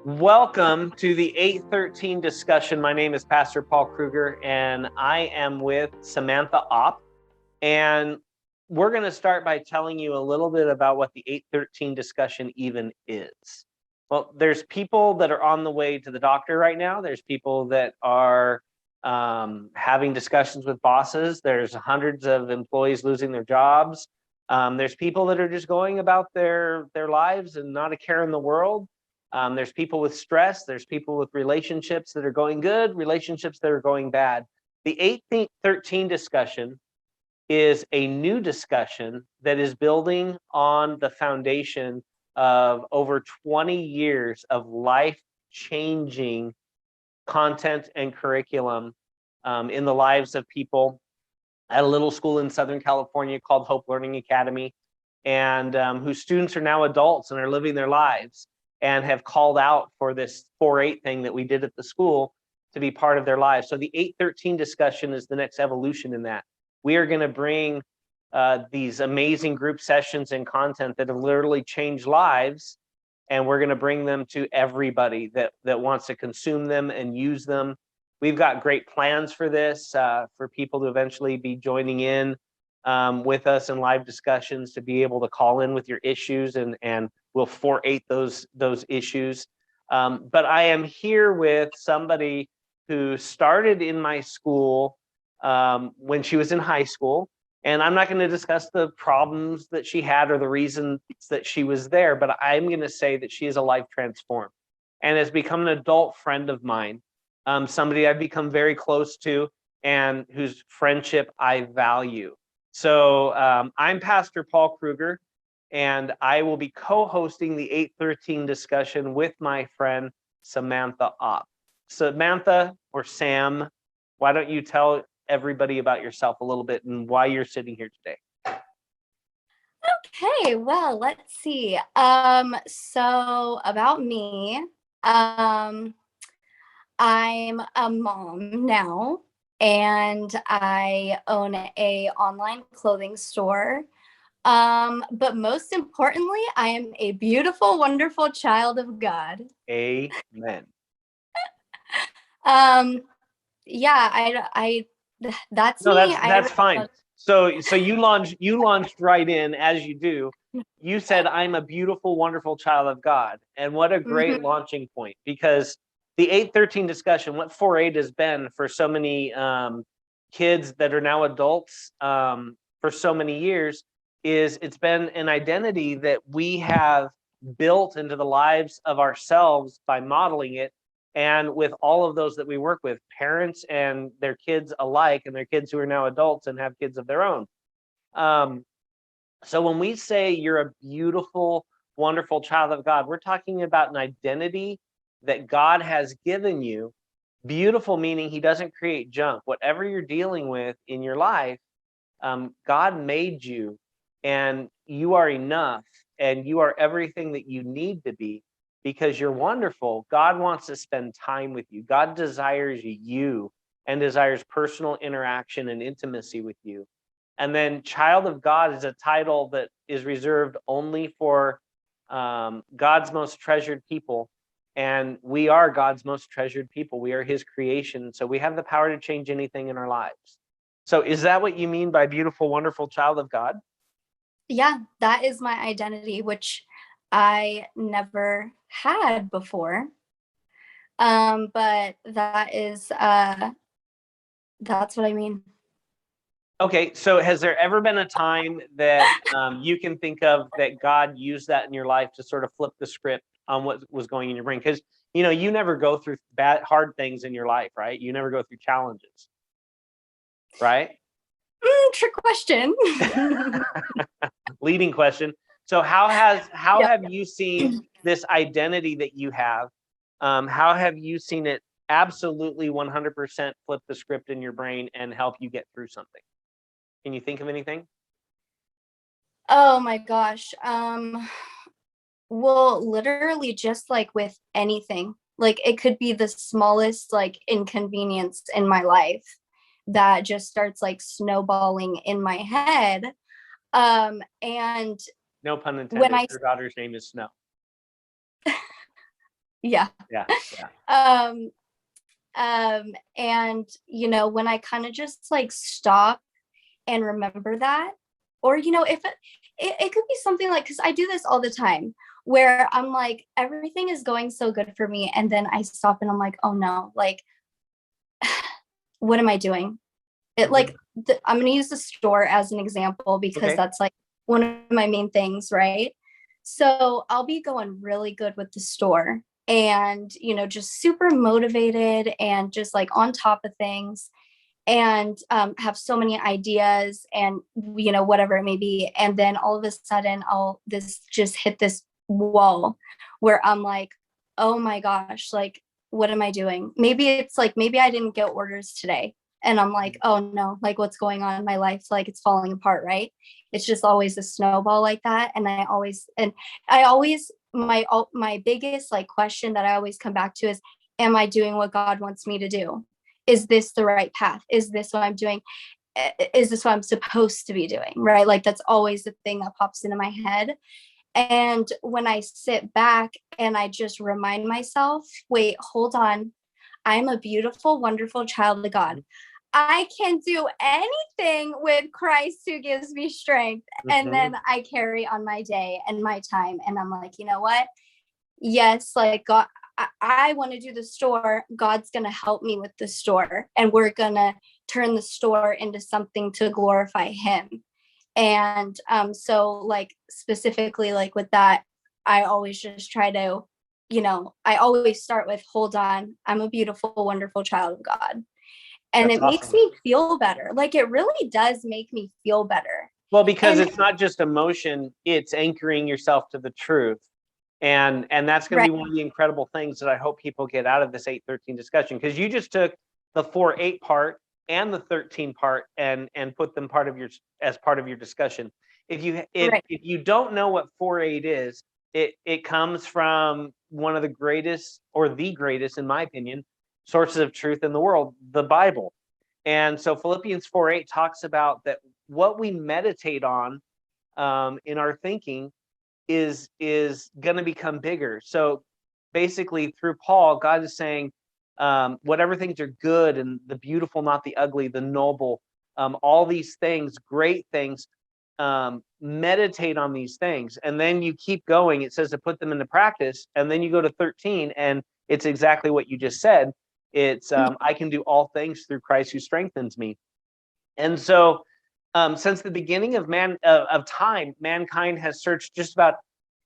Welcome to the 813 discussion. My name is Pastor Paul Kruger, and I am with Samantha Opp. And we're going to start by telling you a little bit about what the 813 discussion even is. Well, there's people that are on the way to the doctor right now. There's people that are having discussions with bosses. There's hundreds of employees losing their jobs. There's people that are just going about their lives and not a care in the world. There's people with stress. There's people with relationships that are going good, relationships that are going bad. The 813 discussion is a new discussion that is building on the foundation of over 20 years of life-changing content and curriculum in the lives of people at a little school in Southern California called Hope Learning Academy, and whose students are now adults and are living their lives and have called out for this 4-8 thing that we did at the school to be part of their lives. So the 813 discussion is the next evolution in that. We are going to bring these amazing group sessions and content that have literally changed lives, and we're going to bring them to everybody that wants to consume them and use them. We've got great plans for this, for people to eventually be joining in with us in live discussions, to be able to call in with your issues, and we'll 4-8 those issues. But I am here with somebody who started in my school when she was in high school. And I'm not going to discuss the problems that she had or the reasons that she was there, but I'm going to say that she is a life transformed and has become an adult friend of mine, somebody I've become very close to and whose friendship I value. So I'm Pastor Paul Kruger, and I will be co-hosting the 813 discussion with my friend Samantha Opp. Samantha, or Sam, why don't you tell everybody about yourself a little bit and why you're sitting here today? Okay, well, let's see. So about me, I'm a mom now, and I own a online clothing store. But most importantly, I am a beautiful, wonderful child of God. Amen. Yeah, I that's No, me. that's fine. So you launched right in, as you do. You said, I'm a beautiful, wonderful child of God. And what a great launching point, because the 813 discussion, what 4-8 has been for so many kids that are now adults for so many years, is it's been an identity that we have built into the lives of ourselves by modeling it. And with all of those that we work with, parents and their kids alike, and their kids who are now adults and have kids of their own. So when we say you're a beautiful, wonderful child of God, we're talking about an identity that God has given you. Beautiful meaning he doesn't create junk. Whatever you're dealing with in your life, God made you, and you are enough, and you are everything that you need to be. Because you're wonderful. God wants to spend time with you. God desires you and desires personal interaction and intimacy with you. And then child of God is a title that is reserved only for God's most treasured people. And we are God's most treasured people. We are his creation. So we have the power to change anything in our lives. So is that what you mean by beautiful, wonderful child of God? Yeah, that is my identity, which I never had before. But that's what I mean. Okay, so has there ever been a time that you can think of that God used that in your life to sort of flip the script on what was going in your brain? Because, you never go through hard things in your life, right? You never go through challenges, right? Trick question. Leading question. So how have you seen this identity that you have? How have you seen it absolutely 100% flip the script in your brain and help you get through something? Can you think of anything? Oh my gosh. Well, literally just like with anything. Like it could be the smallest like inconvenience in my life that just starts like snowballing in my head. And No pun intended. Your daughter's name is Snow. Yeah. Yeah. Yeah. Um, and when I kind of just like stop and remember that, or if it could be something like, because I do this all the time, where I'm like, everything is going so good for me, and then I stop and I'm like, oh no, like, what am I doing? It Mhm. like I'm going to use the store as an example, because Okay. that's like one of my main things, right? So I'll be going really good with the store, and just super motivated and just like on top of things, and have so many ideas, and whatever it may be. And then all of a sudden I'll this just hit this wall where I'm like, oh my gosh, like, what am I doing? Maybe it's like, maybe I didn't get orders today, and I'm like, oh no, like, what's going on in my life? Like, it's falling apart, right? It's just always a snowball like that. And I always my biggest like question that I always come back to is, am I doing what God wants me to do? Is this the right path? Is this what I'm doing? Is this what I'm supposed to be doing? Right? Like, that's always the thing that pops into my head. And when I sit back and I just remind myself, wait, hold on. I'm a beautiful, wonderful child of God. I can do anything with Christ who gives me strength. And Mhm. then I carry on my day and my time. And I'm like, you know what? Yes, like, God, I want to do the store. God's going to help me with the store, and we're going to turn the store into something to glorify him. And so like, specifically like with that, I always just try to, I always start with, hold on, I'm a beautiful, wonderful child of God. And That's it makes awesome. me feel better. Like, it really does make me feel better. Well, because And it's not just emotion, it's anchoring yourself to the truth. And that's going to right, be one of the incredible things that I hope people get out of this 8:13 discussion, because you just took the 4:8 part and the 13 part and put them as part of your discussion. right, If you don't know what 4:8 is, it comes from one of the greatest, or the greatest in my opinion, sources of truth in the world, the Bible. And so Philippians 4:8 talks about that what we meditate on in our thinking is going to become bigger. So basically, through Paul, God is saying, whatever things are good and the beautiful, not the ugly, the noble, all these things, great things, meditate on these things. And then you keep going. It says to put them into practice. And then you go to 13, and it's exactly what you just said. It's I can do all things through Christ who strengthens me. And so, since the beginning of time, mankind has searched just about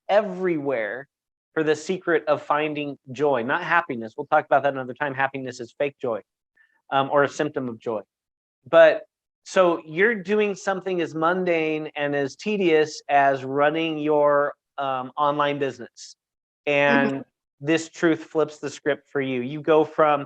everywhere for the secret of finding joy, not happiness. We'll talk about that another time. Happiness is fake joy, or a symptom of joy. But so you're doing something as mundane and as tedious as running your online business, mhm, and this truth flips the script for you. You go from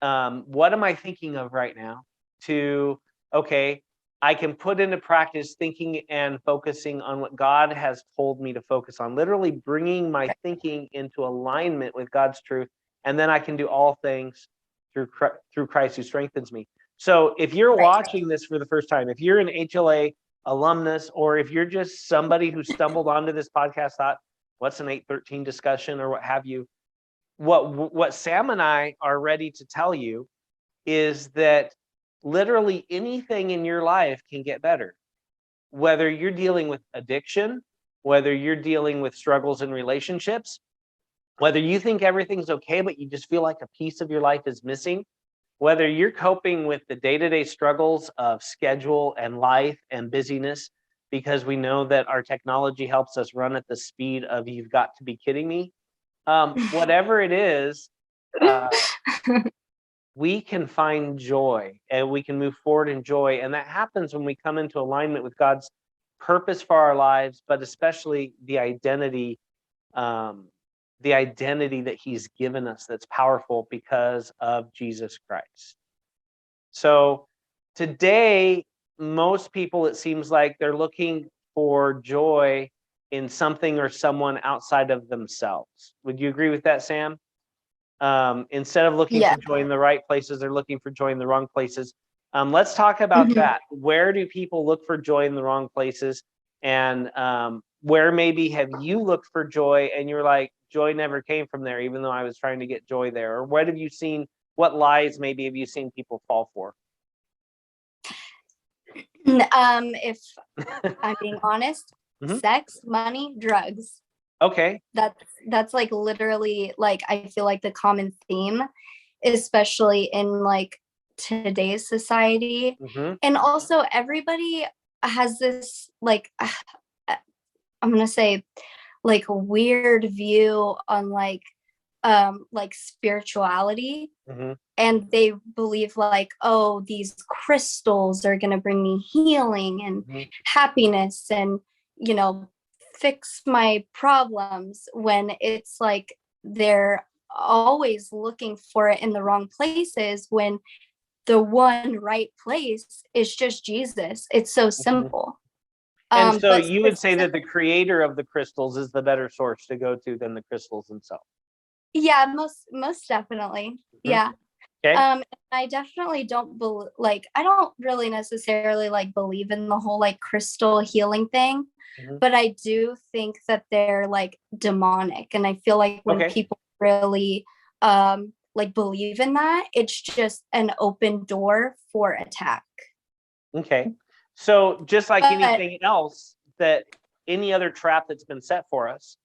what am I thinking of right now to, okay, I can put into practice thinking and focusing on what God has told me to focus on, literally bringing my thinking into alignment with God's truth. And then I can do all things through Christ who strengthens me. So if you're right, watching this for the first time, if you're an HLA alumnus, or if you're just somebody who stumbled onto this podcast, thought, what's an 8:13 discussion or what have you, what Sam and I are ready to tell you is that literally anything in your life can get better. Whether you're dealing with addiction, whether you're dealing with struggles in relationships, whether you think everything's okay, but you just feel like a piece of your life is missing, whether you're coping with the day-to-day struggles of schedule and life and busyness, because we know that our technology helps us run at the speed of you've got to be kidding me. Whatever it is, uh, we can find joy and we can move forward in joy. And that happens when we come into alignment with God's purpose for our lives, but especially um, the identity that He's given us that's powerful because of Jesus Christ. So today, most people, it seems like they're looking for joy in something or someone outside of themselves. Would you agree with that, Sam? Instead of looking yeah, for joy in the right places, they're looking for joy in the wrong places. Let's talk about mhm, that. Where do people look for joy in the wrong places? And where maybe have you looked for joy and you're like, joy never came from there, even though I was trying to get joy there? Or what have you seen? What lies maybe have you seen people fall for? If I'm being honest, Mhm. sex, money, drugs. Okay. That's like literally, like, I feel like the common theme, especially in like today's society. Hmm. And also everybody has this like I'm gonna say like weird view on like spirituality, Hmm. and they believe like, oh, these crystals are going to bring me healing and Hmm. happiness and, you know, fix my problems, when it's like they're always looking for it in the wrong places, when the one right place is just Jesus. It's so Hmm. simple. And so But you would say that the creator of the crystals is the better source to go to than the crystals themselves. yeah, most definitely. Mhm. Yeah. Okay. I definitely don't like, I don't really necessarily like believe in the whole like crystal healing thing, Mhm. but I do think that they're like demonic. And I feel like when Okay. people really like believe in that, it's just an open door for attack. Okay. So just like But anything else, that any other trap that's been set for us,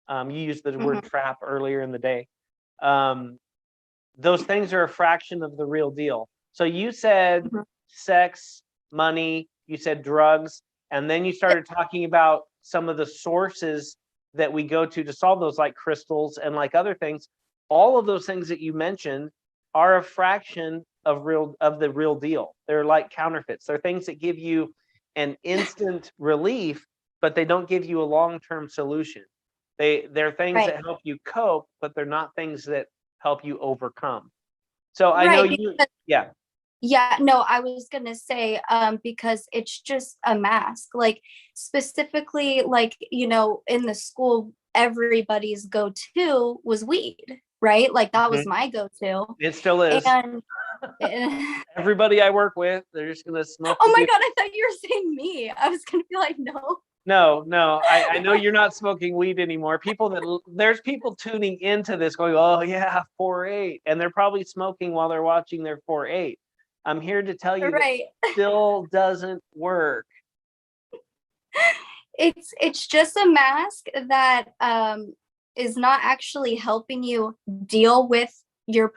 you used the word mhm, trap earlier in the day. Um, those things are a fraction of the real deal. So you said mhm. sex, money, you said drugs, and then you started talking about some of the sources that we go to solve those, like crystals and like other things. All of those things that you mentioned are a fraction of the real deal. They're like counterfeits. They're things that give you an instant relief, but they don't give you a long-term solution. They're things Right. that help you cope, but they're not things that help you overcome. So I know Right. you, yeah. Yeah, no, I was gonna say, because it's just a mask. Like specifically, like, you know, in the school, everybody's go-to was weed, right? Like that was Mhm. my go-to. It still is. And oh Everybody I work with, they're just gonna smoke the my weed. God, I thought you were saying me. I was gonna be like, no. No, no, I know you're not smoking weed anymore. There's people tuning into this going, oh yeah, 4-8, and they're probably smoking while they're watching their 4-8. I'm here to tell you that Right. still doesn't work. It's just a mask that is not actually helping you deal with your Mm-mm.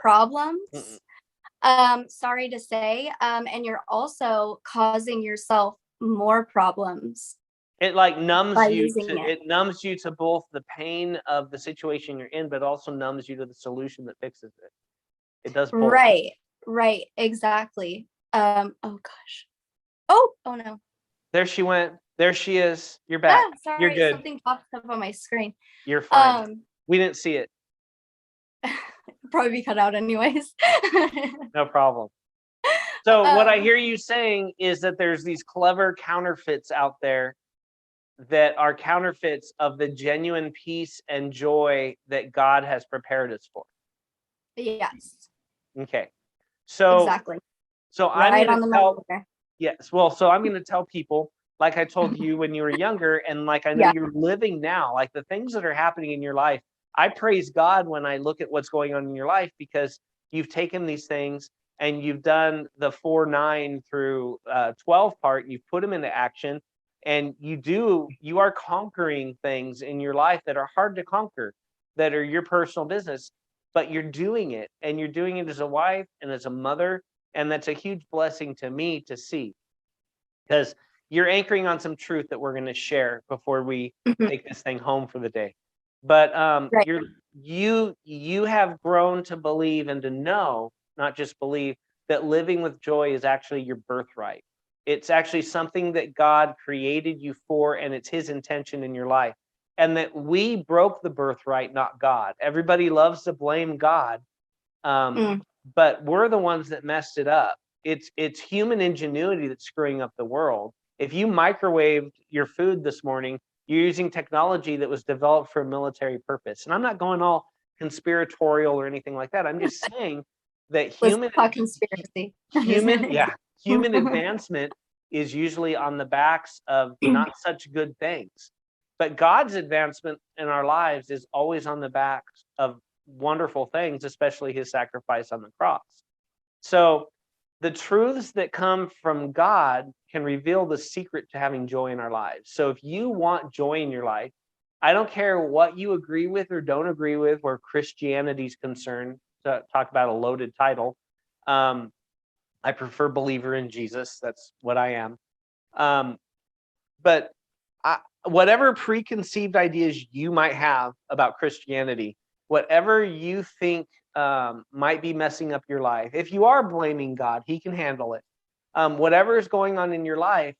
problems, sorry to say, and you're also causing yourself more problems It like by using it. numbs you to both the pain of the situation you're in, but also numbs you to the solution that fixes it. It does both. Right, right, exactly. Oh gosh. Oh no. There she went. There she is. You're back. Ah, You're sorry, good. something popped up on my screen. You're fine. Um, We didn't see it. probably be cut out anyways. No problem. So what I um, hear you saying is that there's these clever counterfeits out there that are counterfeits of the genuine peace and joy that God has prepared us for. yes, Okay. So exactly. so I'm Right going on to the money tell there. yes, well, so I'm going to tell people, like I told you when you were younger, and like I know Yeah. you're living now, like the things that are happening in your life. I praise God when I look at what's going on in your life, because you've taken these things and you've done the 4-9 through 12 part, and you've put them into action, and you are conquering things in your life that are hard to conquer, that are your personal business, but you're doing it, and you're doing it as a wife and as a mother, and that's a huge blessing to me to see, because you're anchoring on some truth that we're going to share before we Mhm. take this thing home for the day. But Right. you have grown to believe and to know, not just believe, that living with joy is actually your birthright. It's actually something that God created you for, and it's his intention in your life. And that we broke the birthright, not God. Everybody loves to blame God, Mm. but we're the ones that messed it up. It's human ingenuity that's screwing up the world. If you microwaved your food this morning, you're using technology that was developed for a military purpose. And I'm not going all conspiratorial or anything like that. I'm just saying that Let's talk conspiracy. I'm just human, kidding. yeah, human advancement is usually on the backs of not such good things. But God's advancement in our lives is always on the back of wonderful things, especially his sacrifice on the cross. So the truths that come from God can reveal the secret to having joy in our lives. So if you want joy in your life, I don't care what you agree with or don't agree with where Christianity's concerned, to talk about a loaded title. I prefer believer in Jesus. That's what I am. But whatever preconceived ideas you might have about Christianity, whatever you think might be messing up your life, if you are blaming God, he can handle it. Whatever is going on in your life,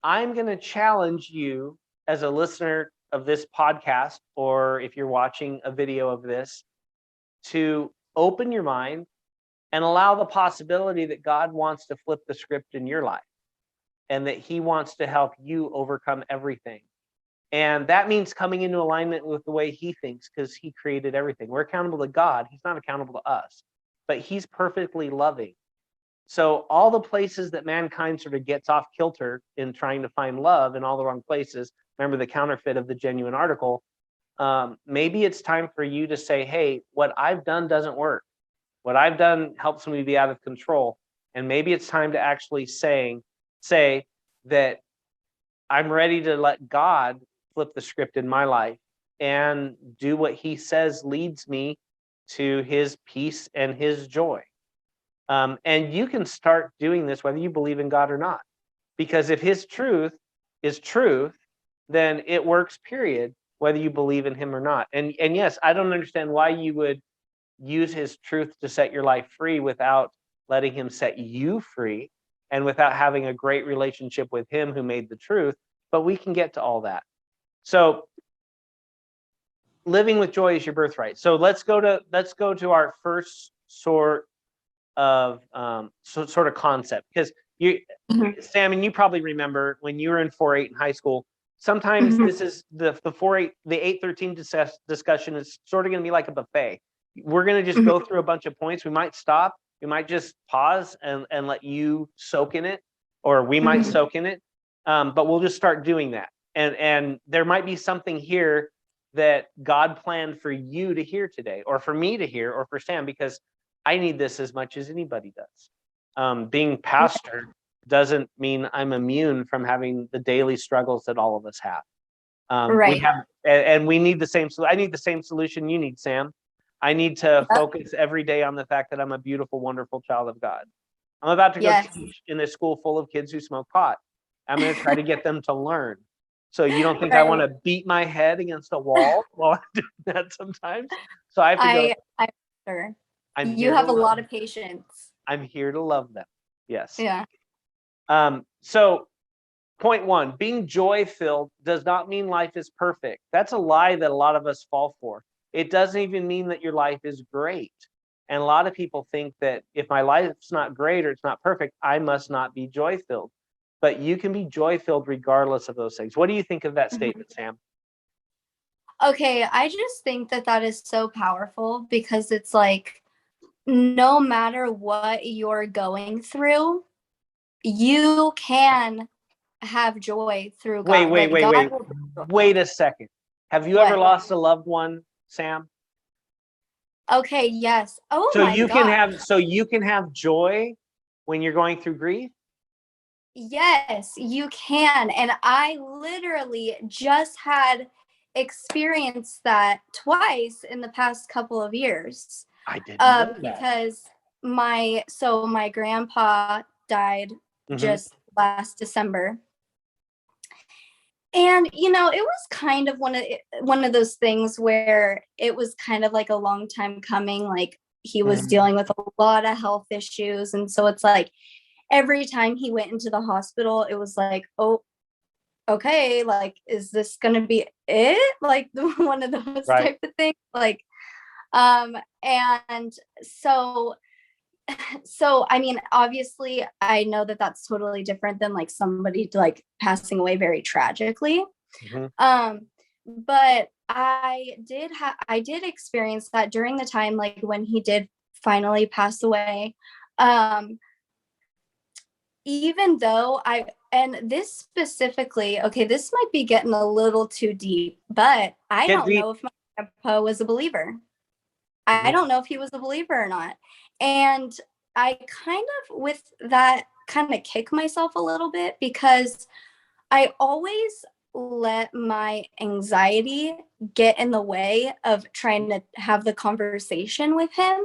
I'm going to challenge you as a listener of this podcast, or if you're watching a video of this, to open your mind and allow the possibility that God wants to flip the script in your life and that he wants to help you overcome everything. And that means coming into alignment with the way he thinks, because he created everything. We're accountable to God. He's not accountable to us, but he's perfectly loving. So all the places that mankind sort of gets off kilter in trying to find love in all the wrong places, remember the counterfeit of the genuine article, maybe it's time for you to say, hey, what I've done doesn't work. What I've done helps me be out of control. And maybe it's time to actually say that I'm ready to let God flip the script in my life and do what he says leads me to his peace and his joy. And you can start doing this whether you believe in God or not. Because if his truth is truth, then it works, period, whether you believe in him or not. And yes, I don't understand why you would use his truth to set your life free without letting him set you free and without having a great relationship with him who made the truth. But we can get to all that. So living with joy is your birthright. So let's go to our first sort of concept, because Sam, and you probably remember when you were in 4-8 in high school, sometimes this is the 4-8, the 813 discussion is sort of going to be like a buffet. We're going to just go through a bunch of points. We might stop. We might just pause and let you soak in it, or we might soak in it. But we'll just start doing that. And there might be something here that God planned for you to hear today, or for me to hear, or for Sam, because I need this as much as anybody does. Being pastor doesn't mean I'm immune from having the daily struggles that all of us have. Right. And we need the same. So I need the same solution you need, Sam. I need to focus every day on the fact that I'm a beautiful, wonderful child of God. I'm about to go teach in a school full of kids who smoke pot. I'm going to try to get them to learn. So you don't think I want to beat my head against a wall while I'm doing that sometimes? So I have to go. I'm sure. You have a lot of patience. I'm here to love them. Yes. Yeah. So point one, being joy-filled does not mean life is perfect. That's a lie that a lot of us fall for. It doesn't even mean that your life is great. And a lot of people think that if my life's not great or it's not perfect, I must not be joy-filled. But you can be joy-filled regardless of those things. What do you think of that statement, Sam? Okay, I just think that is so powerful, because it's like, no matter what you're going through, you can have joy through God. Wait a second. Have you ever lost a loved one, Sam? Okay, yes. Oh, so you can have joy when you're going through grief? Yes, you can. And I literally just had experienced that twice in the past couple of years. I didn't know that. Because my grandpa died just last December. And, it was kind of one of those things where it was kind of like a long time coming. Like, he was dealing with a lot of health issues. And so it's like, every time he went into the hospital, it was like, oh, okay, like, is this going to be it? Like, one of those type of things. Like, and so, I mean, obviously I know that that's totally different than like somebody like passing away very tragically. But I did experience that during the time, like when he did finally pass away. Even though and this specifically, okay, this might be getting a little too deep, but I Get don't deep. know if my grandpa was a believer. I don't know if he was a believer or not. And I kind of, with that, kind of kick myself a little bit because I always let my anxiety get in the way of trying to have the conversation with him.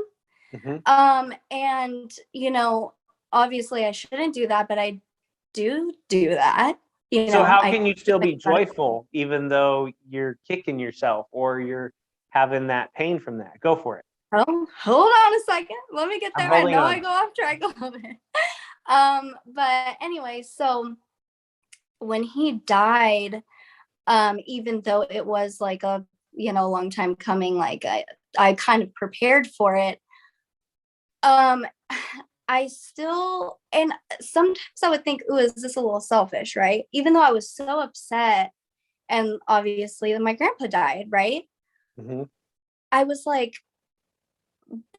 And, obviously I shouldn't do that, but I do that. So how I can you still be joyful even though you're kicking yourself or you're having that pain from that? Go for it. Oh, hold on a second. Let me get I'm there. I holding know on. I go off track a little bit. But anyway, so when he died, even though it was like a long time coming, like I kind of prepared for it. I still, and sometimes I would think, oh, is this a little selfish, right? Even though I was so upset, and obviously my grandpa died, right? I was like,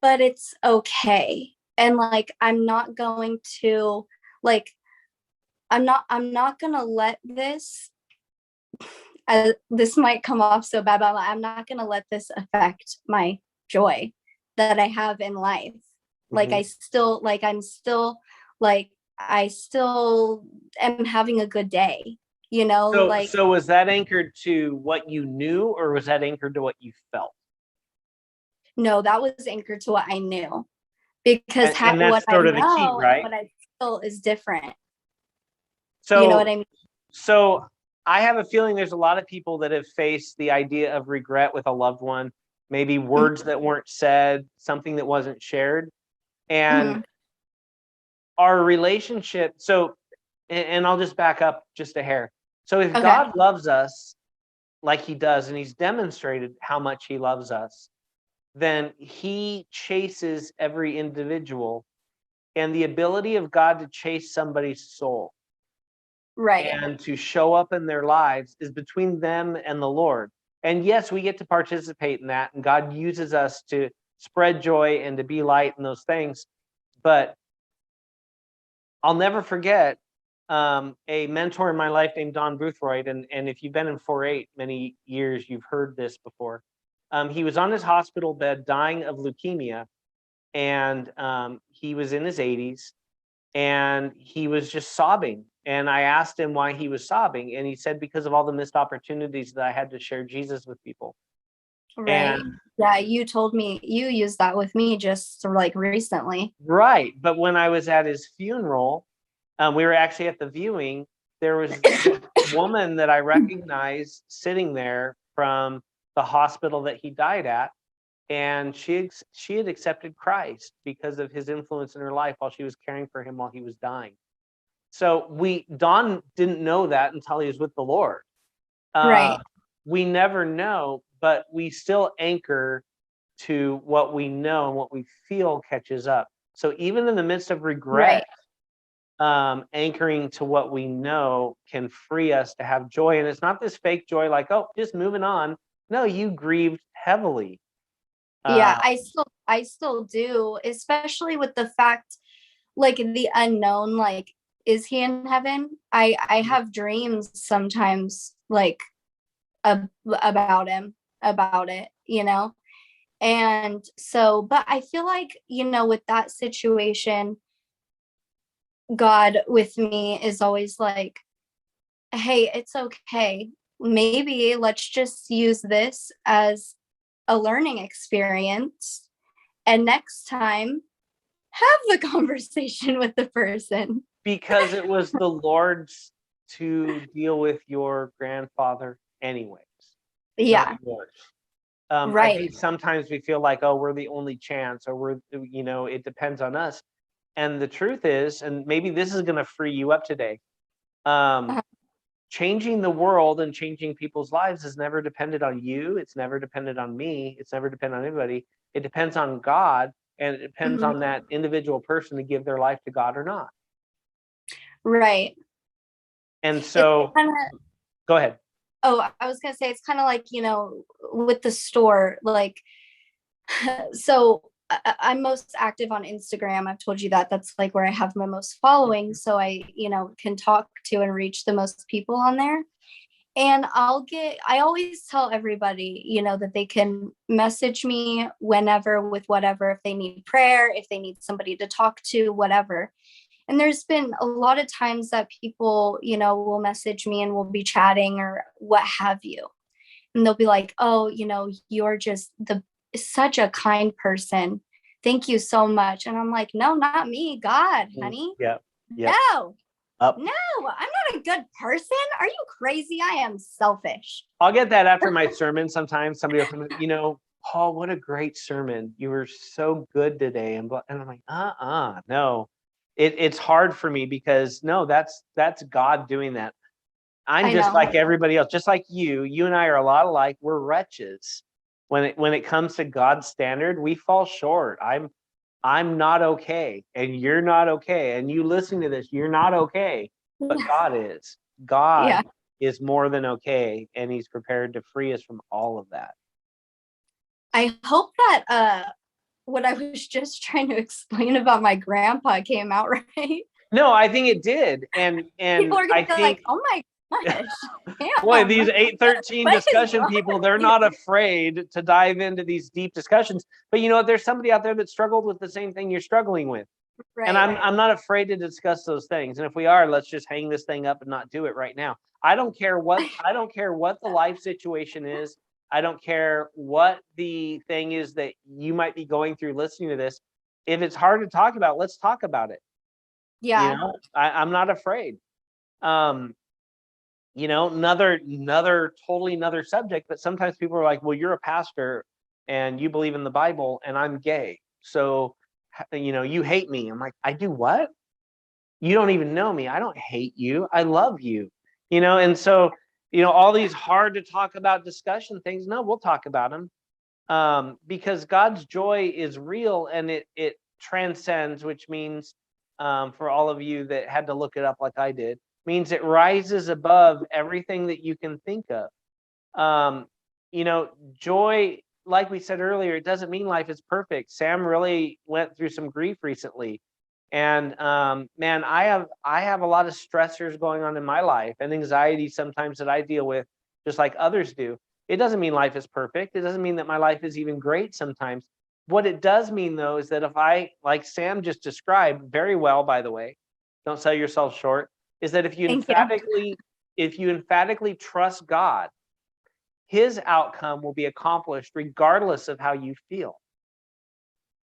but it's okay. And like, I'm not going to like, I'm not gonna let this, this might come off so bad, but I'm not gonna let this affect my joy that I have in life. Like I still, like I'm still, like I still am having a good day, like. So was that anchored to what you knew or was that anchored to what you felt? No, that was anchored to what I knew, because And what that's I sort of the key, know and right? what I feel is different. You know what So I mean? so I have a feeling there's a lot of people that have faced the idea of regret with a loved one, maybe words that weren't said, something that wasn't shared. And Mm-hmm. our relationship, and I'll just back up just a hair. So if Okay. God loves us like he does, and he's demonstrated how much he loves us, then he chases every individual. And the ability of God to chase somebody's soul Right. and to show up in their lives is between them and the Lord. And yes, we get to participate in that, and God uses us to spread joy and to be light and those things. But I'll never forget a mentor in my life named Don Birthright, and if you've been in 4-8 many years, you've heard this before. He was on his hospital bed dying of leukemia, and he was in his 80s, and he was just sobbing. And I asked him why he was sobbing, and he said, because of all the missed opportunities that I had to share Jesus with people. Right. And Yeah, you told me you used that with me just like recently. right, but when I was at his funeral, we were actually at the viewing. There was this woman that I recognized sitting there from the hospital that he died at, and she had accepted Christ because of his influence in her life while she was caring for him while he was dying. So Don didn't know that until he was with the Lord. Right. We never know, but we still anchor to what we know, and what we feel catches up. So even in the midst of regret, Right. anchoring to what we know can free us to have joy. And it's not this fake joy like, oh, just moving on. No, you grieved heavily. Yeah, I still do, especially with the fact, like the unknown, like, is he in heaven? I have dreams sometimes, like, about him, about it, and so, but I feel like, with that situation, God with me is always like, hey, it's okay, maybe let's just use this as a learning experience, and next time have the conversation with the person. Because it was the Lord's to deal with your grandfather anyways, not Yeah. yours. I Right. think sometimes we feel like, oh, we're the only chance, or it depends on us. And the truth is, and maybe this is going to free you up today, Uh-huh. changing the world and changing people's lives is never dependent on you. It's never dependent on me. It's never dependent on anybody. It depends on God, and it depends Mhm. on that individual person to give their life to God or not. Right. And It's so, kind of, go ahead. oh, I was gonna say, it's kind of like, with the store, like, so I'm most active on Instagram. I've told you that. That's like where I have my most following. So I, can talk to and reach the most people on there. And I always tell everybody, that they can message me whenever with whatever, if they need prayer, if they need somebody to talk to, whatever. And there's been a lot of times that people, will message me and we'll be chatting or what have you. And they'll be like, oh, you're just such a kind person. Thank you so much. And I'm like, no, not me. God, honey. Yeah. No. No, I'm not a good person. Are you crazy? I am selfish. I'll get that after my sermon sometimes. Somebody will come, Paul, what a great sermon. You were so good today. And I'm like, no. It's hard for me because no, that's God doing that. I'm just like everybody else, just like you. You and I are a lot alike. We're wretches. When it comes to God's standard, we fall short. I'm not okay, and you're not okay, and you listening to this, you're not okay, but God is. God is more than okay, and He's prepared to free us from all of that. I hope that what I was just trying to explain about my grandpa came out right. No, I think it did, and people are gonna be like, "Oh my gosh, boy, these 813 discussion people, they're not afraid to dive into these deep discussions. But you know what? There's somebody out there that struggled with the same thing you're struggling with. Right, and I'm not afraid to discuss those things. And if we are, let's just hang this thing up and not do it right now. I don't care what the life situation is. I don't care what the thing is that you might be going through listening to this. If it's hard to talk about, let's talk about it. Yeah. I'm not afraid. Another totally another subject, but sometimes people are like, well, you're a pastor and you believe in the Bible and I'm gay. So, you hate me. I'm like, I do what? You don't even know me. I don't hate you. I love you. And so, all these hard to talk about discussion things, no, we'll talk about them. Because God's joy is real and it transcends, which means for all of you that had to look it up like I did, means it rises above everything that you can think of. Joy, like we said earlier, it doesn't mean life is perfect. Sam really went through some grief recently. And man, I have a lot of stressors going on in my life and anxiety sometimes that I deal with just like others do. It doesn't mean life is perfect. It doesn't mean that my life is even great sometimes. What it does mean, though, is that if I, like Sam just described very well, by the way, don't sell yourself short, is that if you emphatically trust God, His outcome will be accomplished regardless of how you feel.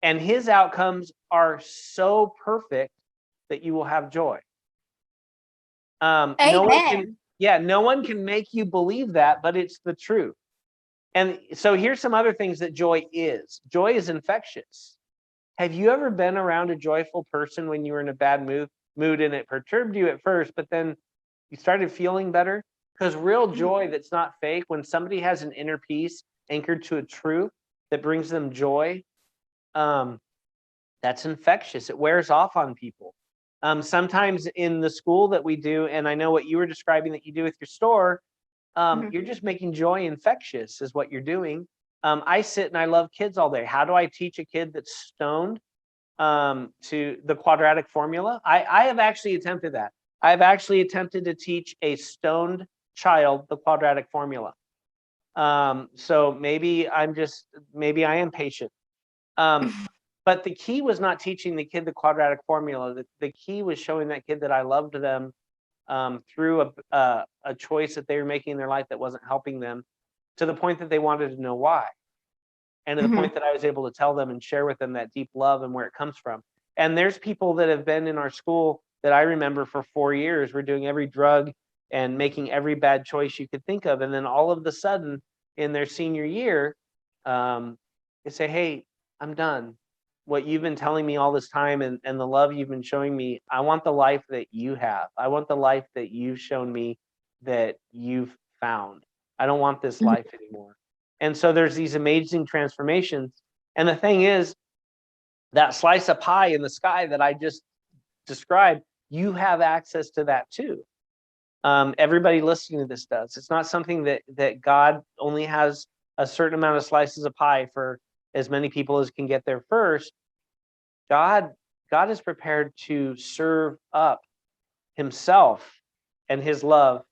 And His outcomes are so perfect that you will have joy. No one can make you believe that, but it's the truth. And so here's some other things that joy is. Joy is infectious. Have you ever been around a joyful person when you were in a bad mood and it perturbed you at first, but then you started feeling better? Because real joy that's not fake, when somebody has an inner peace anchored to a truth that brings them joy, that's infectious. It wears off on people. Sometimes in the school that we do, and I know what you were describing that you do with your store, you're just making joy infectious is what you're doing. I sit and I love kids all day. How do I teach a kid that's stoned to the quadratic formula? I have actually attempted that. I've actually attempted to teach a stoned child the quadratic formula. So maybe I am patient. But the key was not teaching the kid the quadratic formula. The key was showing that kid that I loved them through a choice that they were making in their life that wasn't helping them, to the point that they wanted to know why. And to the point that I was able to tell them and share with them that deep love and where it comes from. And there's people that have been in our school that I remember for 4 years. We're doing every drug and making every bad choice you could think of. And then all of a sudden in their senior year, they say, hey, I'm done. What you've been telling me all this time and the love you've been showing me, I want the life that you have. I want the life that you've shown me that you've found. I don't want this life anymore. And so there's these amazing transformations. And the thing is, that slice of pie in the sky that I just described, you have access to that too. Everybody listening to this does. It's not something that God only has a certain amount of slices of pie for as many people as can get there first, God is prepared to serve up himself and his love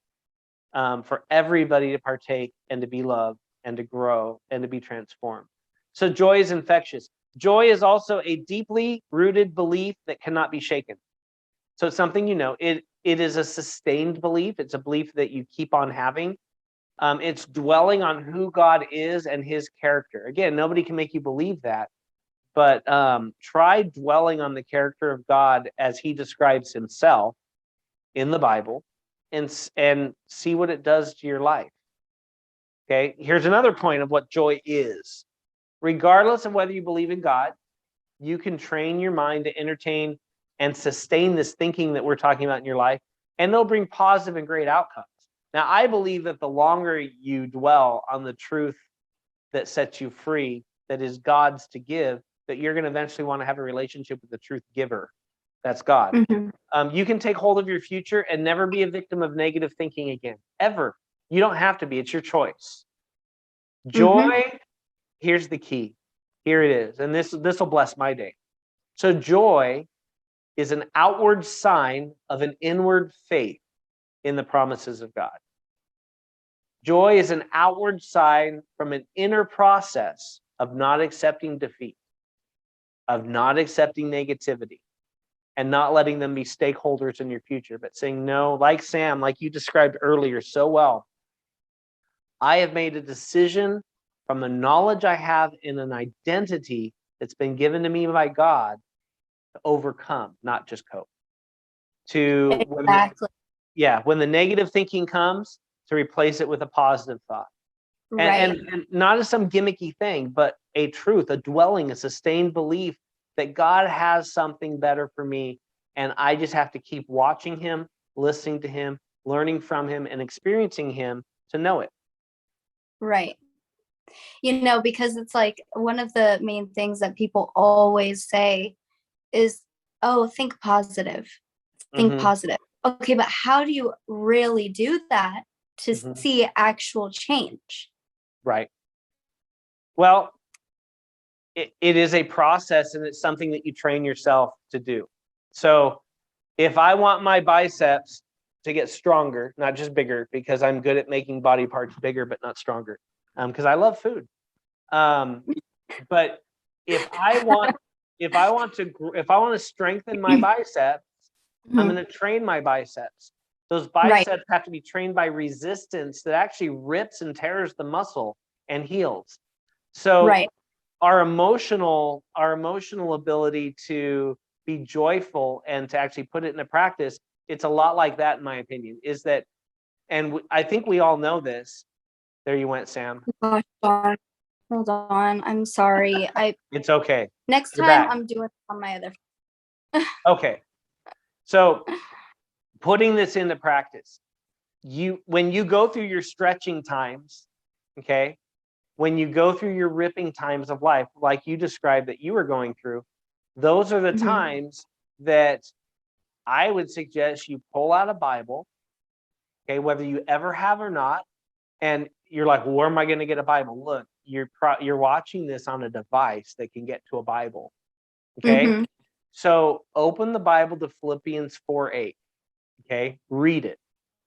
for everybody to partake and to be loved and to grow and to be transformed. So joy is infectious. Joy is also a deeply rooted belief that cannot be shaken. So it's something, it is a sustained belief. It's a belief that you keep on having. It's dwelling on who God is and his character. Again, nobody can make you believe that, but try dwelling on the character of God as he describes himself in the Bible and see what it does to your life. Okay, here's another point of what joy is. Regardless of whether you believe in God, you can train your mind to entertain and sustain this thinking that we're talking about in your life, and they'll bring positive and great outcomes. Now, I believe that the longer you dwell on the truth that sets you free, that is God's to give, that you're going to eventually want to have a relationship with the truth giver. That's God. Mm-hmm. You can take hold of your future and never be a victim of negative thinking again, ever. You don't have to be. It's your choice. Joy, here's the key. Here it is. And this will bless my day. So joy is an outward sign of an inward faith in the promises of God. Joy is an outward sign from an inner process of not accepting defeat, of not accepting negativity, and not letting them be stakeholders in your future, but saying no, like Sam, like you described earlier so well. I have made a decision from the knowledge I have in an identity that's been given to me by God to overcome, not just cope. Exactly. When the negative thinking comes, to replace it with a positive thought. Right. And not as some gimmicky thing, but a truth, a dwelling, a sustained belief that God has something better for me. And I just have to keep watching him, listening to him, learning from him, and experiencing him to know it. Right. Because it's like one of the main things that people always say is, oh, think positive. Think positive. Okay, but how do you really do that to see actual change? Right. Well, it is a process, and it's something that you train yourself to do. So if I want my biceps to get stronger, not just bigger, because I'm good at making body parts bigger but not stronger, because I love food. But if I want to strengthen my biceps, I'm going to train my biceps. Those biceps have to be trained by resistance that actually rips and tears the muscle and heals. So our emotional ability to be joyful and to actually put it into practice, it's a lot like that, in my opinion, is that, and I think we all know this. There you went, Sam. Gosh, hold on. I'm sorry. It's okay. Next You're time back. I'm doing it on my other. Okay. So putting this into practice, when you go through your stretching times, okay, when you go through your ripping times of life, like you described that you were going through, those are the times that I would suggest you pull out a Bible, okay, whether you ever have or not, and you're like, well, where am I going to get a Bible? Look, you're watching this on a device that can get to a Bible, okay? So open the Bible to Philippians 4:8, okay? Read it.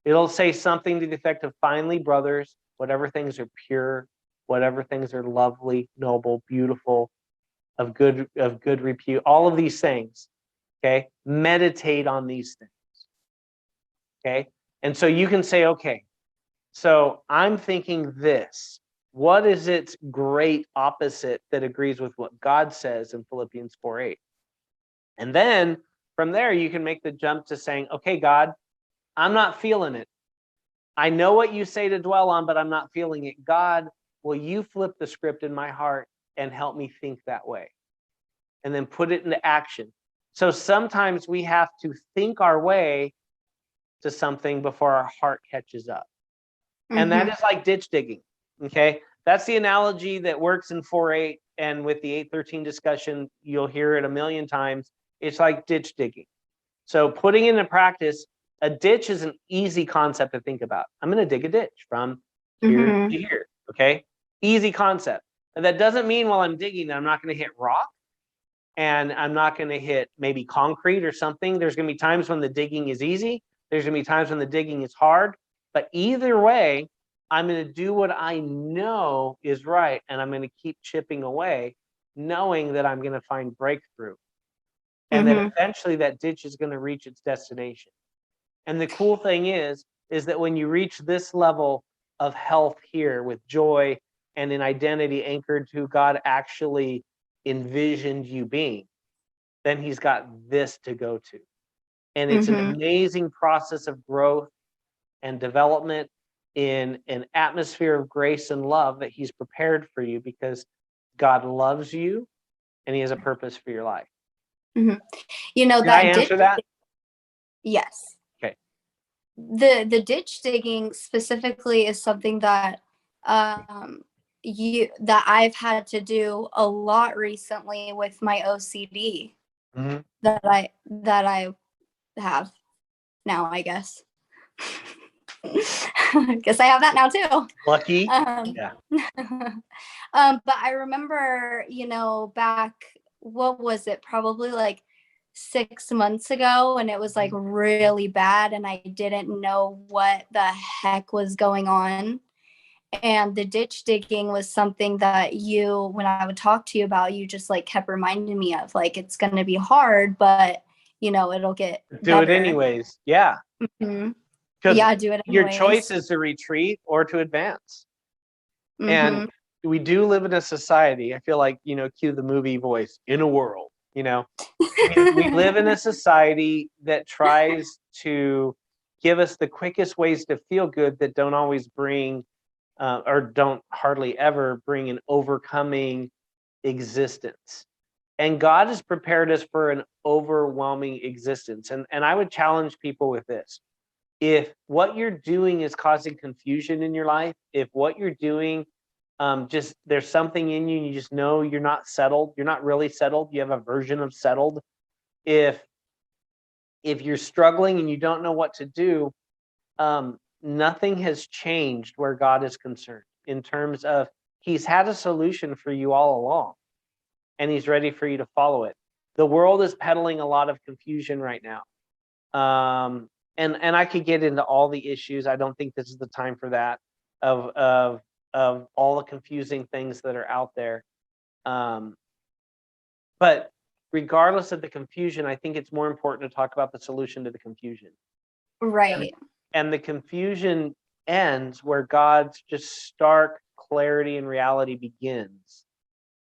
It'll say something to the effect of, finally, brothers, whatever things are pure, whatever things are lovely, noble, beautiful, of good repute, all of these things, okay? Meditate on these things, okay? And so you can say, okay, so I'm thinking this. What is its great opposite that agrees with what God says in Philippians 4:8? And then from there, you can make the jump to saying, okay, God, I'm not feeling it. I know what you say to dwell on, but I'm not feeling it. God, will you flip the script in my heart and help me think that way? And then put it into action. So sometimes we have to think our way to something before our heart catches up. And that is like ditch digging, okay? That's the analogy that works in 4:8, and with the 8:13 discussion, you'll hear it a million times. It's like ditch digging. So putting into practice, a ditch is an easy concept to think about. I'm going to dig a ditch from here to here, okay? Easy concept. That doesn't mean while I'm digging that I'm not going to hit rock and I'm not going to hit maybe concrete or something. There's going to be times when the digging is easy. There's going to be times when the digging is hard. But either way, I'm going to do what I know is right, and I'm going to keep chipping away, knowing that I'm going to find breakthrough, and that eventually that ditch is going to reach its destination. And the cool thing is that when you reach this level of health here with joy and an identity anchored to who God actually envisioned you being, then he's got this to go to. And it's an amazing process of growth and development in an atmosphere of grace and love that he's prepared for you, because God loves you and he has a purpose for your life. You know, Did I answer that? Yes. Okay. The ditch digging specifically is something that that I've had to do a lot recently with my OCD that I have now, I guess. Guess I have that now too. Lucky. Yeah. But I remember, you know, back, what was it? Probably like 6 months ago, and it was like really bad, and I didn't know what the heck was going on. And the ditch digging was something that you, when I would talk to you about, you just like kept reminding me of, like, it's going to be hard, but you know, it'll get do better. it anyways. Yeah. Yeah, do it anyways. Your choice is to retreat or to advance. And we do live in a society, I feel like, you know, cue the movie voice, in a world, you know, we live in a society that tries to give us the quickest ways to feel good that don't always bring or don't hardly ever bring an overcoming existence. And God has prepared us for an overwhelming existence. And I would challenge people with this. If what you're doing is causing confusion in your life, if what you're doing, just there's something in you and you just know you're not settled, you're not really settled, you have a version of settled. If you're struggling and you don't know what to do, nothing has changed where God is concerned, in terms of he's had a solution for you all along, and he's ready for you to follow it. The world is peddling a lot of confusion right now. And I could get into all the issues. I don't think this is the time for that, of all the confusing things that are out there. But regardless of the confusion, I think it's more important to talk about the solution to the confusion. Right. And the confusion ends where God's just stark clarity and reality begins.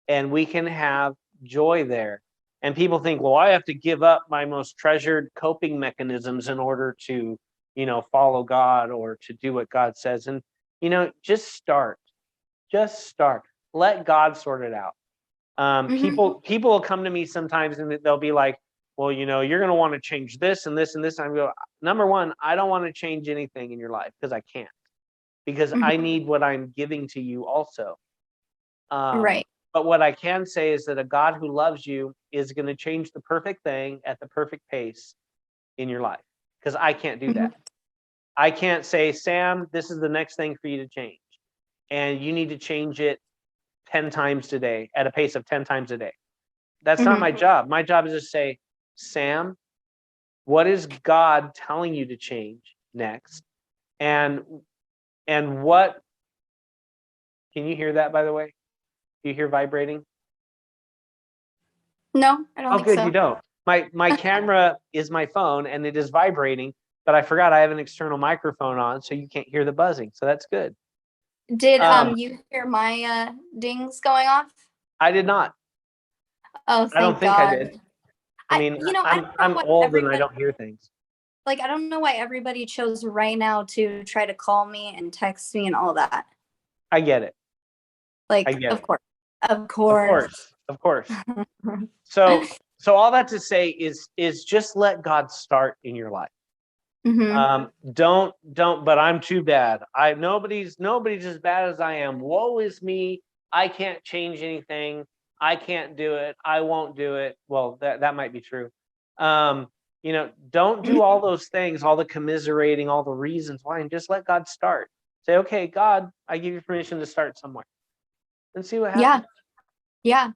And we can have joy there. And people think, well, I have to give up my most treasured coping mechanisms in order to, you know, follow God or to do what God says. And, you know, just start. Let God sort it out. People will come to me sometimes and they'll be like, well, you know, you're going to want to change this and this and this. And I go, number one, I don't want to change anything in your life because I can't, because I need what I'm giving to you also. Right. But what I can say is that a God who loves you is going to change the perfect thing at the perfect pace in your life, because I can't do that. I can't say, Sam, this is the next thing for you to change, and you need to change it 10 times today at a pace of 10 times a day. That's not my job. My job is to say, Sam, what is God telling you to change next? And what, can you hear that, by the way? Do you hear vibrating? No, I don't think so. Oh, good, you don't. My camera is my phone and it is vibrating, but I forgot I have an external microphone on, so you can't hear the buzzing. So that's good. Did you hear my dings going off? I did not. Oh, thank I don't think God. I did. I mean, you know, I'm old and I don't hear things. Like, I don't know why everybody chose right now to try to call me and text me and all that. I get it. Like, of course. So all that to say is just let God start in your life. Don't, but I'm too bad. Nobody's as bad as I am. Woe is me. I can't change anything. I can't do it. I won't do it. Well, that might be true. You know, don't do all those things, all the commiserating, all the reasons why, and just let God start. Say, okay, God, I give you permission to start somewhere. and see what Yeah. happens. Yeah.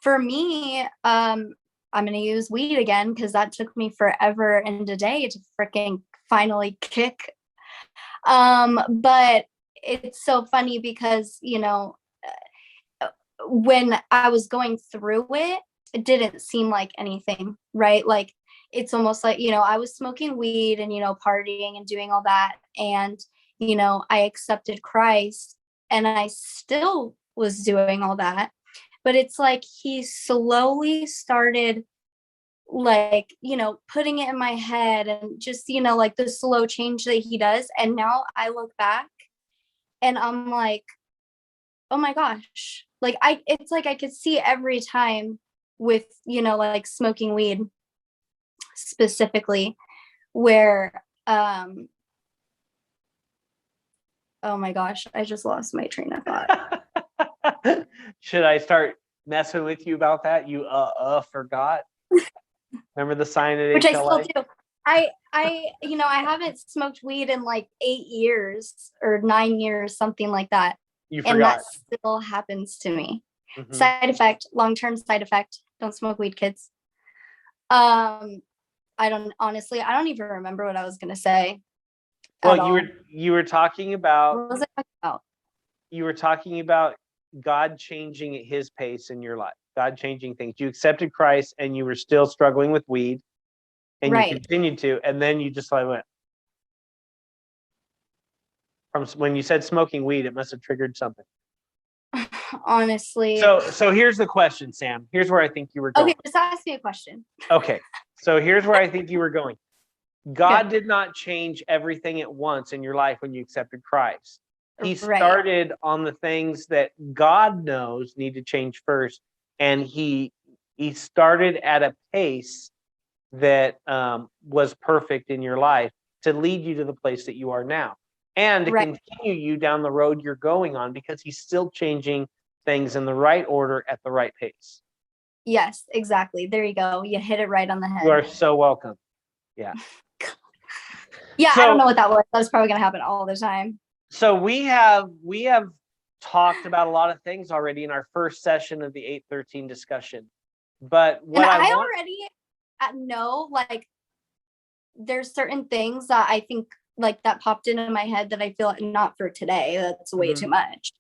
For me, I'm going to use weed again because that took me forever and a day to freaking finally kick. But it's so funny because, when I was going through it, it didn't seem like anything, right? Like it's almost like, I was smoking weed and, partying and doing all that. And, I accepted Christ and I still was doing all that. But it's like he slowly started like, putting it in my head and just, like the slow change that he does. And now I look back and I'm like, oh my gosh, like it's like I could see every time with, like smoking weed specifically where, oh my gosh, I just lost my train of thought. Should I start messing with you about that? You forgot. Remember the sign at Which HLA? I still do. I haven't smoked weed in like 8 years or 9 years, something like that. You And forgot. that still happens to me. Mhm. Side effect, long-term side effect. Don't smoke weed, kids. I don't even remember what I was gonna say. Well, you were talking about What was I talking about? you were talking about God changing at his pace in your life, God changing things. You accepted Christ and you were still struggling with weed and Right. you continued to, and then you just like went from when you said smoking weed, it must have triggered something. Honestly. So here's the question, Sam. Here's where I think you were going. Okay, just ask me a question. Okay. So here's where I think you were going. God did not change everything at once in your life when you accepted Christ. He started on the things that God knows need to change first, and he started at a pace that was perfect in your life to lead you to the place that you are now, and to continue you down the road you're going on, because he's still changing things in the right order at the right pace. Yes, exactly. There you go. You hit it right on the head. You are so welcome. Yeah. Yeah, I don't know what that was. That's probably going to happen all the time. So we have talked about a lot of things already in our first session of the 813 discussion. But what I already know, like, there's certain things that I think like that popped into my head that I feel not for today. That's way too much,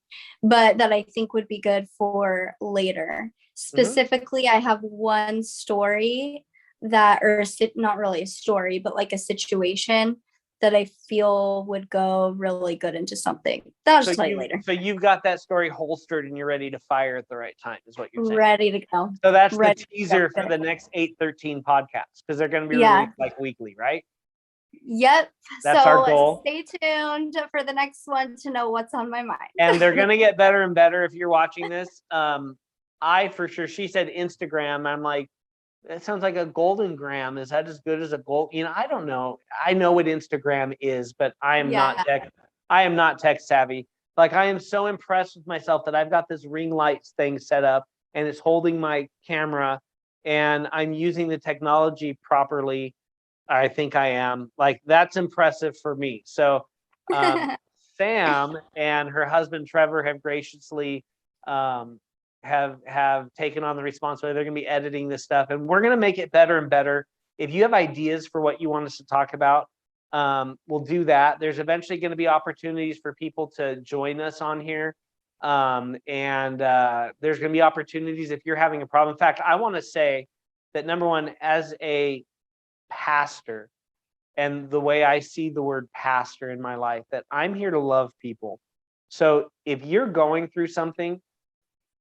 but that I think would be good for later. Specifically, I have one story not really a story, but like a situation that I feel would go really good into something. I'll just tell you later. So you've got that story holstered and you're ready to fire at the right time, is what you're saying. Ready to go. So that's the teaser for the next 813 podcasts, because they're going to be released like weekly, right? Yep. That's our goal. Stay tuned for the next one to know what's on my mind. And they're going to get better and better if you're watching this. She said Instagram. I'm like, that sounds like a golden gram. Is that as good as a gold? I don't know. I know what Instagram is, but I am not tech savvy. Like, I am so impressed with myself that I've got this ring lights thing set up and it's holding my camera and I'm using the technology properly. I think I am. Like, that's impressive for me. So Sam and her husband Trevor have graciously have taken on the responsibility. They're going to be editing this stuff, and we're going to make it better and better. If you have ideas for what you want us to talk about, we'll do that. There's eventually going to be opportunities for people to join us on here, and there's going to be opportunities if you're having a problem. In fact, I want to say that, number one, as a pastor, and the way I see the word pastor in my life, that I'm here to love people. So if you're going through something,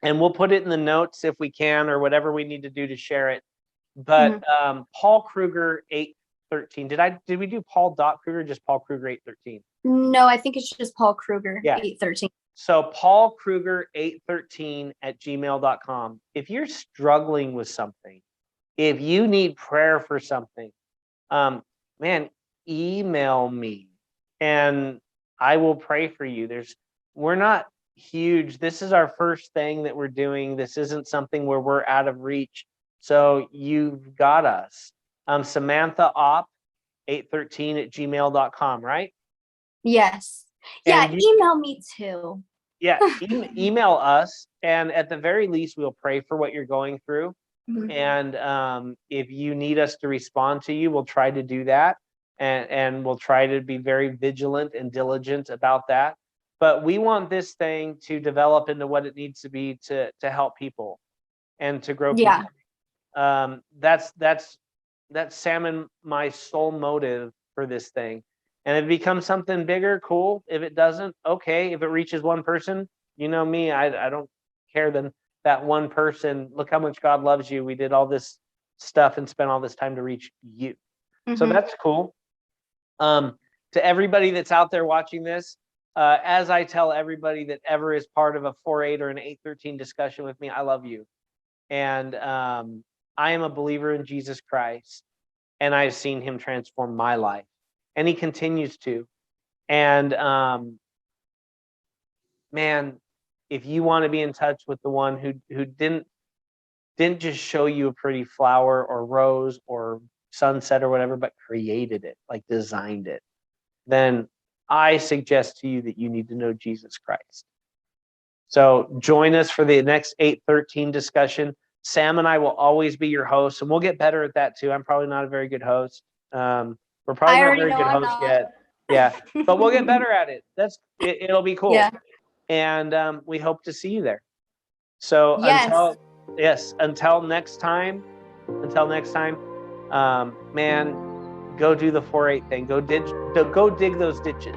and we'll put it in the notes if we can, or whatever we need to do to share it. But Paul Kruger 813. Did we do Paul Kruger? Just Paul Kruger 813. No, I think it's just Paul Kruger 813. So Paul Kruger 813 at gmail.com. If you're struggling with something, if you need prayer for something, man, email me and I will pray for you. We're not huge. This is our first thing that we're doing. This isn't something where we're out of reach. So you've got us. Samantha Op 813 at gmail.com, right? Yes. Yeah, email me too. Yeah, email us, and at the very least, we'll pray for what you're going through. Mhm. And if you need us to respond to you, we'll try to do that, and we'll try to be very vigilant and diligent about that. But we want this thing to develop into what it needs to be to help people and to grow Yeah. people. That's Sam and my sole motive for this thing. And if it becomes something bigger, cool. If it doesn't, okay. If it reaches one person, you know me, I don't care. Then that one person, look how much God loves you. We did all this stuff and spent all this time to reach you. So Mhm. that's cool. To everybody that's out there watching this, as I tell everybody that ever is part of a 4-8 or an 8-13 discussion with me, I love you. And I am a believer in Jesus Christ, and I've seen him transform my life, and he continues to. And man, if you want to be in touch with the one who didn't just show you a pretty flower or rose or sunset or whatever, but created it, like designed it, then I suggest to you that you need to know Jesus Christ. So join us for the next 8-13 discussion. Sam and I will always be your hosts, and we'll get better at that too. I'm probably not a very good host. We're probably I not already very know good I'm hosts not. yet. Yeah, but we'll get better at it. It'll be cool. Yeah. And we hope to see you there. So Yes. until next time, man, go do the 4-8 thing. Go dig those ditches.